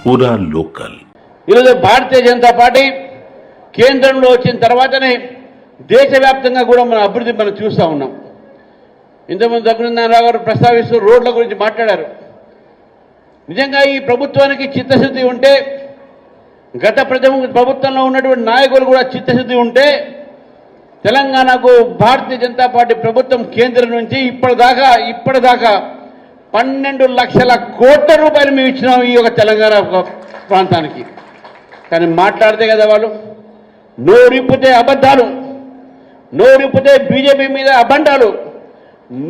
పూరా లోకల్. ఈరోజు భారతీయ జనతా పార్టీ కేంద్రంలో వచ్చిన తర్వాతనే దేశవ్యాప్తంగా కూడా మన అభివృద్ధి మనం చూస్తూ ఉన్నాం. ఇంతకుముందు దగ్గరున్నారావు గారు ప్రస్తావిస్తూ రోడ్ల గురించి మాట్లాడారు. నిజంగా ఈ ప్రభుత్వానికి చిత్తశుద్ధి ఉంటే, గత ప్రభుత్వంలో ఉన్నటువంటి నాయకులు కూడా చిత్తశుద్ధి ఉంటే, తెలంగాణకు భారతీయ జనతా పార్టీ ప్రభుత్వం కేంద్రం నుంచి ఇప్పటిదాకా 12 లక్షల కోట్ల రూపాయలు మేము ఇచ్చినాం ఈ యొక్క తెలంగాణ ప్రాంతానికి. కానీ మాట్లాడితే కదా వాళ్ళు నోరిప్పితే అబద్ధాలు, నోరిప్పితే బీజేపీ మీద అబండాలు,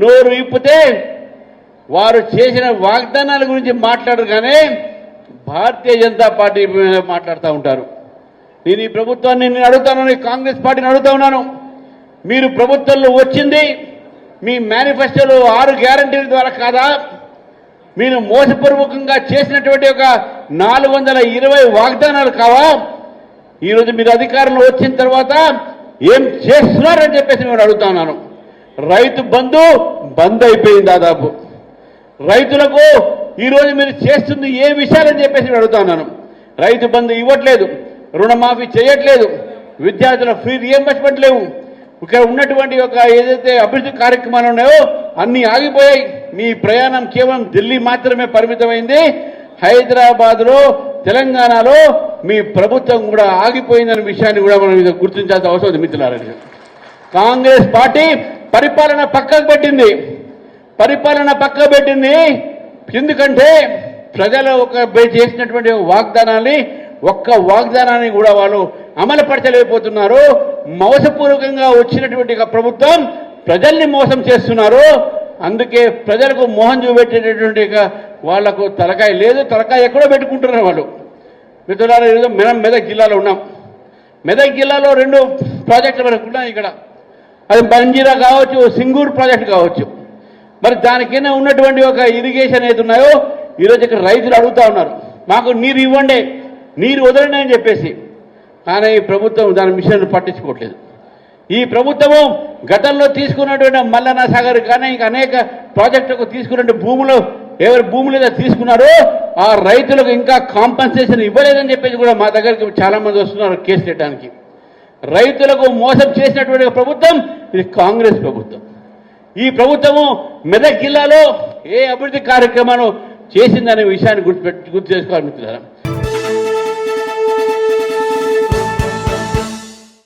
నోరు ఇప్పితే వారు చేసిన వాగ్దానాల గురించి మాట్లాడరు. కానీ భారతీయ జనతా పార్టీ మీద మాట్లాడుతూ ఉంటారు. నేను ఈ ప్రభుత్వాన్ని నేను అడుగుతాను, కాంగ్రెస్ పార్టీని అడుగుతా ఉన్నాను. మీరు ప్రభుత్వంలో వచ్చింది మీ మేనిఫెస్టోలో 6 గ్యారంటీల ద్వారా కాదా? మీరు మోసపూర్వకంగా చేసినటువంటి ఒక 420 వాగ్దానాలు కావా? ఈరోజు మీరు అధికారంలో వచ్చిన తర్వాత ఏం చేస్తున్నారని చెప్పేసి నేను అడుగుతా ఉన్నాను. రైతు బంద్ అయిపోయింది. దాదాపు రైతులకు ఈరోజు మీరు చేస్తుంది ఏ విషయాలని చెప్పేసి నేను అడుగుతా ఉన్నాను. రైతు బంధు ఇవ్వట్లేదు, రుణమాఫీ చేయట్లేదు, విద్యార్థుల ఫీ రియంబర్స్మెంట్ లేవు. ఇక్కడ ఉన్నటువంటి ఒక ఏదైతే అభివృద్ధి కార్యక్రమాలు ఉన్నాయో అన్నీ ఆగిపోయాయి. మీ ప్రయాణం కేవలం ఢిల్లీ మాత్రమే పరిమితమైంది. హైదరాబాద్లో, తెలంగాణలో మీ ప్రభుత్వం కూడా ఆగిపోయిందనే విషయాన్ని కూడా మనం గుర్తించాల్సిన అవసరం ఉంది మిత్రులారా. కాంగ్రెస్ పార్టీ పరిపాలన పక్కకు పెట్టింది. ఎందుకంటే ప్రజలు చేసినటువంటి ఒక్క వాగ్దానాన్ని కూడా వాళ్ళు అమలుపరచలేకపోతున్నారు. మోసపూర్వకంగా వచ్చినటువంటి ప్రభుత్వం ప్రజల్ని మోసం చేస్తున్నారు. అందుకే ప్రజలకు మోహం చూపెట్టేటటువంటి వాళ్లకు తలకాయ లేదు, తలకాయ ఎక్కడో పెట్టుకుంటున్నారు వాళ్ళు. మిత్రులారా, ఈరోజు మనం మెదక్ జిల్లాలో ఉన్నాం. మెదక్ జిల్లాలో 2 ప్రాజెక్టులు మనకు ఉన్నాయి. ఇక్కడ అది బంజీరా కావచ్చు, సింగూరు ప్రాజెక్టు కావచ్చు. మరి దానికైనా ఉన్నటువంటి ఒక ఇరిగేషన్ ఏది ఉన్నాయో ఈరోజు ఇక్కడ రైతులు అడుగుతూ ఉన్నారు, మాకు నీరు ఇవ్వండి, నీరు వదలండి అని చెప్పేసి. కానీ ఈ ప్రభుత్వం దాని మిషన్ పట్టించుకోవట్లేదు. ఈ ప్రభుత్వము గతంలో తీసుకున్నటువంటి మల్లన్న సాగర్ కానీ ఇంకా అనేక ప్రాజెక్టులకు తీసుకున్న భూములు ఎవరి భూములు ఏదో తీసుకున్నారో ఆ రైతులకు ఇంకా కాంపన్సేషన్ ఇవ్వలేదని చెప్పేసి కూడా మా దగ్గరికి చాలా మంది వస్తున్నారు కేసు పెట్టడానికి. రైతులకు మోసం చేసినటువంటి ప్రభుత్వం ఇది కాంగ్రెస్ ప్రభుత్వం. ఈ ప్రభుత్వము మెదక్ జిల్లాలో ఏ అభివృద్ధి కార్యక్రమాలు చేసిందనే విషయాన్ని గుర్తు చేసుకోవాలి మిత్రులారా.